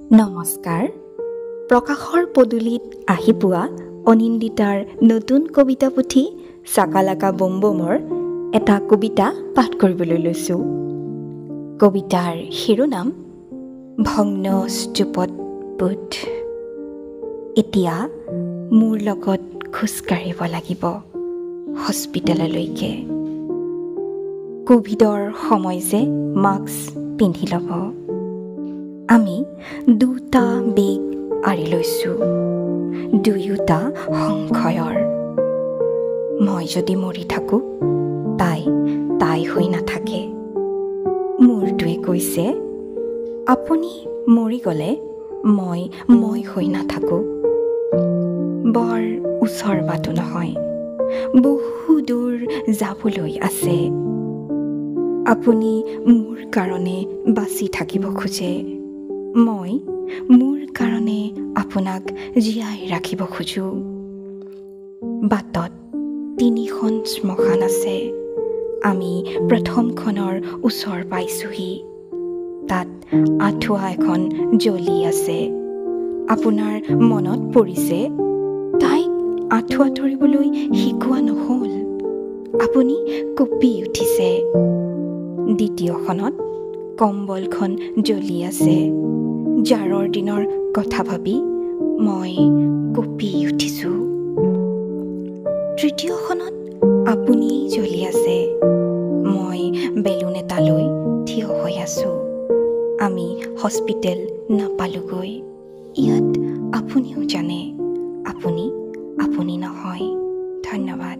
নমস্কাৰ। প্ৰকাশৰ পদূলিত আহি পোৱা অনিন্দিতাৰ নতুন কবিতা পুথি চাকালাকা বম বমৰ এটা কবিতা পাঠ কৰিবলৈ লৈছোঁ। কবিতাৰ শিৰোনাম ভগ্ন স্তূপত বুধ। এতিয়া মোৰ লগত খোজকাঢ়িব লাগিব হস্পিটেললৈকে। কোভিডৰ সময় যে মাস্ক পিন্ধি ল'ব। আমি দুটা বেগ আঁৰি লৈছোঁ, দুয়োটা সংশয়ৰ। মই যদি মৰি থাকোঁ, তাই হৈ নাথাকে। মূৰটোৱে কৈছে, আপুনি মৰি গ'লে মই হৈ নাথাকোঁ। বৰ ওচৰ বাটো নহয়, বহু দূৰ যাবলৈ আছে। আপুনি মোৰ কাৰণে বাচি থাকিব খোজে, মই মোৰ কাৰণে আপোনাক জীয়াই ৰাখিব খোজোঁ। বাটত 3খন শ্মশান আছে। আমি প্ৰথমখনৰ ওচৰ পাইছোঁহি। তাত আঁঠুৱা এখন জ্বলি আছে। আপোনাৰ মনত পৰিছে, তাইক আঁঠুৱা তৰিবলৈ শিকোৱা নহ'ল। আপুনি কঁপি উঠিছে। দ্বিতীয়খনত কম্বলখন জ্বলি আছে। জাৰৰ দিনৰ কথা ভাবি মই কঁপি উঠিছোঁ। তৃতীয়খনত আপুনিয়েই জ্বলি আছে। মই বেলুন এটা লৈ থিয় হৈ আছোঁ। আমি হস্পিটেল নাপালোগৈ। ইয়াত আপুনিও জানে, আপুনি নহয়। ধন্যবাদ।